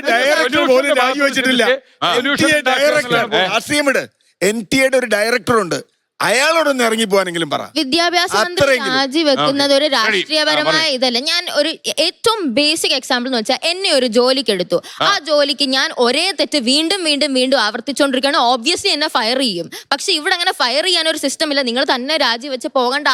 Director പോലും രാജിവെച്ചിട്ടില്ല. രാഷ്ട്രീയം വിട്. NTA ഒരു ഡയറക്ടർ ഉണ്ട്, അയാളോടൊന്ന് ഇറങ്ങി പോവാനെങ്കിലും പറ. വിദ്യാഭ്യാസ മന്ത്രി രാജിവെക്കുന്നത് ഒരു രാഷ്ട്രീയപരമായ ഇതല്ല. ഞാൻ ഒരു ഏറ്റവും ബേസിക് എക്സാമ്പിൾ എന്ന് വെച്ചാൽ, എന്നെ ഒരു ജോലിക്ക് എടുത്തു. ആ ജോലിക്ക് ഞാൻ ഒരേ തെറ്റ് വീണ്ടും വീണ്ടും വീണ്ടും ആവർത്തിച്ചുകൊണ്ടിരിക്കുകയാണ്. ഓബ്വിയസ്ലി എന്നെ ഫയർ ചെയ്യും. പക്ഷെ ഇവിടെ അങ്ങനെ ഫയർ ചെയ്യാൻ ഒരു സിസ്റ്റം ഇല്ല. നിങ്ങൾ തന്നെ രാജിവെച്ച് പോകേണ്ട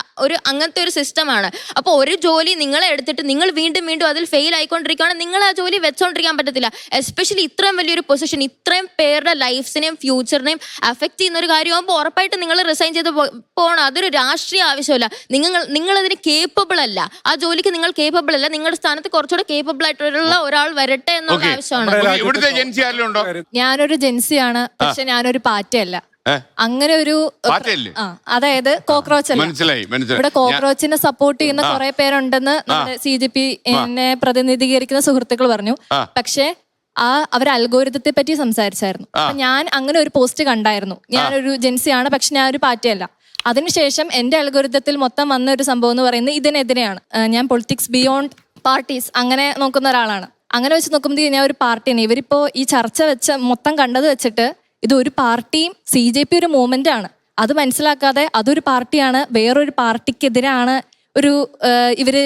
അങ്ങനത്തെ ഒരു സിസ്റ്റമാണ്. അപ്പോൾ ഒരു ജോലി നിങ്ങളെ എടുത്തിട്ട് നിങ്ങൾ വീണ്ടും വീണ്ടും അതിൽ ഫെയിൽ ആയിക്കൊണ്ടിരിക്കുകയാണ്. നിങ്ങൾ ആ ജോലി വെച്ചോണ്ടിരിക്കാൻ പറ്റത്തില്ല. എസ്പെഷ്യലി ഇത്രയും വലിയൊരു പൊസിഷൻ, ഇത്രയും പേരുടെ ലൈഫ്സിനെയും ഫ്യൂച്ചറിനെയും അഫക്ട് ചെയ്യുന്ന ഒരു കാര്യമാകുമ്പോൾ ഉറപ്പായിട്ട് നിങ്ങൾ റിസൈൻ ചെയ്ത് പോകണം. അതൊരു രാഷ്ട്രീയ ആവശ്യമല്ല. നിങ്ങൾ അതിന് കേപ്പബിൾ അല്ല. ആ ജോലിക്ക് നിങ്ങൾ കേപ്പബിൾ അല്ല. നിങ്ങളുടെ സ്ഥാനത്ത് കുറച്ചുകൂടെ കേപ്പബിൾ ആയിട്ടുള്ള ഒരാൾ വരട്ടെ എന്നുള്ള ആവശ്യമാണ്. ഞാനൊരു ജെൻസിയാണ്, പക്ഷെ ഞാനൊരു പാറ്റയല്ല. അങ്ങനെ ഒരു അതായത് കോക്രോച്ച് അല്ല. ഇവിടെ കോക്രോച്ചിനെ സപ്പോർട്ട് ചെയ്യുന്ന കുറെ പേരുണ്ടെന്ന് നമ്മുടെ CJP എന്നെ പ്രതിനിധീകരിക്കുന്ന സുഹൃത്തുക്കൾ പറഞ്ഞു. പക്ഷെ അവർ അൽഗോരിതത്തെ പറ്റി സംസാരിച്ചായിരുന്നു. ഞാൻ അങ്ങനെ ഒരു പോസ്റ്റ് കണ്ടായിരുന്നു. ഞാനൊരു ജെൻസിയാണ്, പക്ഷെ ഞാനൊരു പാർട്ടിയല്ല. അതിനുശേഷം എന്റെ അൽഗോരിതത്തിൽ മൊത്തം വന്ന ഒരു സംഭവം എന്ന് പറയുന്നത് ഇതിനെതിരെയാണ്. ഞാൻ പൊളിറ്റിക്സ് ബിയോണ്ട് പാർട്ടീസ് അങ്ങനെ നോക്കുന്ന ഒരാളാണ്. അങ്ങനെ വെച്ച് നോക്കുമ്പോൾ ഞാൻ ഒരു പാർട്ടിയാണ്. ഇവരിപ്പോ ഈ ചർച്ച വെച്ച് മൊത്തം കണ്ടത് വെച്ചിട്ട് ഇത് ഒരു പാർട്ടിയും CJP ഒരു മൂവ്മെന്റ് ആണ്, അത് മനസ്സിലാക്കാതെ അതൊരു പാർട്ടിയാണ്, വേറൊരു പാർട്ടിക്കെതിരാണ് ഒരു ഇവര്.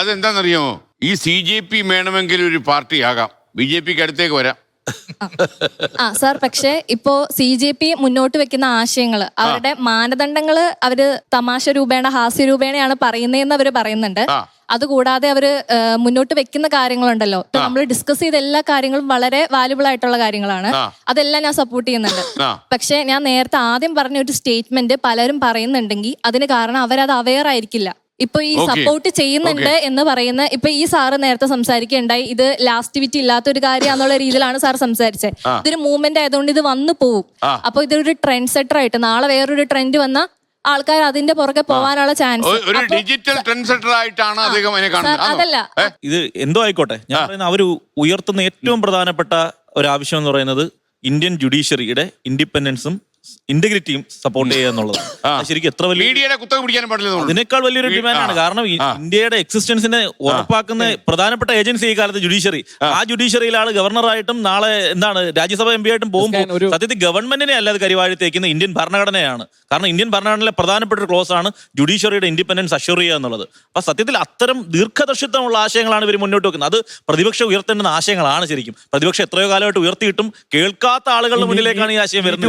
അതെന്താണെന്നറിയാമോ? ഈ CJP വേണമെങ്കിൽ ഒരു പാർട്ടി ആകാം, BJPക്ക് അടുത്തേക്ക് വരാം. സാർ, പക്ഷെ ഇപ്പോ CJP മുന്നോട്ട് വെക്കുന്ന ആശയങ്ങള്, അവരുടെ മാനദണ്ഡങ്ങള് അവര് തമാശ രൂപേണ ഹാസ്യ രൂപേണയാണ് പറയുന്നതെന്ന് അവര് പറയുന്നുണ്ട്. അതുകൂടാതെ അവര് മുന്നോട്ട് വെക്കുന്ന കാര്യങ്ങളുണ്ടല്ലോ, നമ്മൾ ഡിസ്കസ് ചെയ്ത എല്ലാ കാര്യങ്ങളും വളരെ വാല്യുബിൾ ആയിട്ടുള്ള കാര്യങ്ങളാണ്. അതെല്ലാം ഞാൻ സപ്പോർട്ട് ചെയ്യുന്നുണ്ട്. പക്ഷെ ഞാൻ നേരത്തെ ആദ്യം പറഞ്ഞ ഒരു സ്റ്റേറ്റ്മെന്റ് പലരും പറയുന്നുണ്ടെങ്കിൽ അതിന് കാരണം അവരത് അവെയർ ആയിരിക്കില്ല. ഇപ്പൊ ഈ സപ്പോർട്ട് ചെയ്യുന്നുണ്ട് എന്ന് പറയുന്ന, ഇപ്പൊ ഈ സാറ് നേരത്തെ സംസാരിക്കുകയുണ്ടായി, ഇത് ലാസ്റ്റിവിറ്റി ഇല്ലാത്ത ഒരു കാര്യമാണെന്നുള്ള രീതിയിലാണ് സാർ സംസാരിച്ചത്. ഇതൊരു മൂവ്മെന്റ് ആയതുകൊണ്ട് ഇത് വന്നു പോവും. അപ്പൊ ഇതൊരു ട്രെൻഡ് സെറ്റർ ആയിട്ട് നാളെ വേറൊരു ട്രെൻഡ് വന്ന ആൾക്കാർ അതിന്റെ പുറകെ പോകാനുള്ള ചാൻസ്. ഡിജിറ്റൽ ട്രെൻഡ് സെറ്റർ ആയിട്ടാണ് അതല്ല, ഇത് എന്തോ ആയിക്കോട്ടെ, ഞാൻ പറയുന്ന അവര് ഉയർത്തുന്ന ഏറ്റവും പ്രധാനപ്പെട്ട ഒരു ആവശ്യം എന്ന് പറയുന്നത് ഇന്ത്യൻ ജുഡീഷ്യറിയുടെ ഇൻഡിപെൻഡൻസും ഇന്റഗ്രിറ്റിയും സപ്പോർട്ട് ചെയ്യുക എന്നുള്ളത്. ശരിക്കും എത്ര വലിയ അതിനേക്കാൾ വലിയൊരു ഡിമാൻഡാണ്. കാരണം ഇന്ത്യയുടെ എക്സിസ്റ്റൻസിനെ ഉറപ്പാക്കുന്ന പ്രധാനപ്പെട്ട ഏജൻസി ഈ കാലത്ത് ജുഡീഷ്യറി. ആ ജുഡീഷ്യറിയിലാണ് ഗവർണറായിട്ടും നാളെ രാജ്യസഭ MP ആയിട്ടും പോകുമ്പോൾ സത്യത്തിൽ ഗവൺമെന്റിനെ അല്ലാതെ കരിവാഴ്ത്തേക്കുന്ന ഇന്ത്യൻ ഭരണഘടനയാണ്. കാരണം ഇന്ത്യൻ ഭരണഘടനയിലെ പ്രധാനപ്പെട്ട ഒരു ക്ലോസ് ആണ് ജുഡീഷ്യറിയുടെ ഇൻഡിപെൻഡൻസ് അഷ്യൂർ ചെയ്യുക എന്നുള്ളത്. അപ്പൊ സത്യത്തിൽ അത്തരം ദീർഘദർശിത്വമുള്ള ആശയങ്ങളാണ് ഇവർ മുന്നോട്ട് വെക്കുന്നത്. അത് പ്രതിപക്ഷം ഉയർത്തേണ്ടുന്ന ആശയങ്ങളാണ്. ശരിക്കും പ്രതിപക്ഷം എത്രയോ കാലമായിട്ട് ഉയർത്തിയിട്ടും കേൾക്കാത്ത ആളുകളുടെ മുന്നിലേക്കാണ് ഈ ആശയം വരുന്നത്.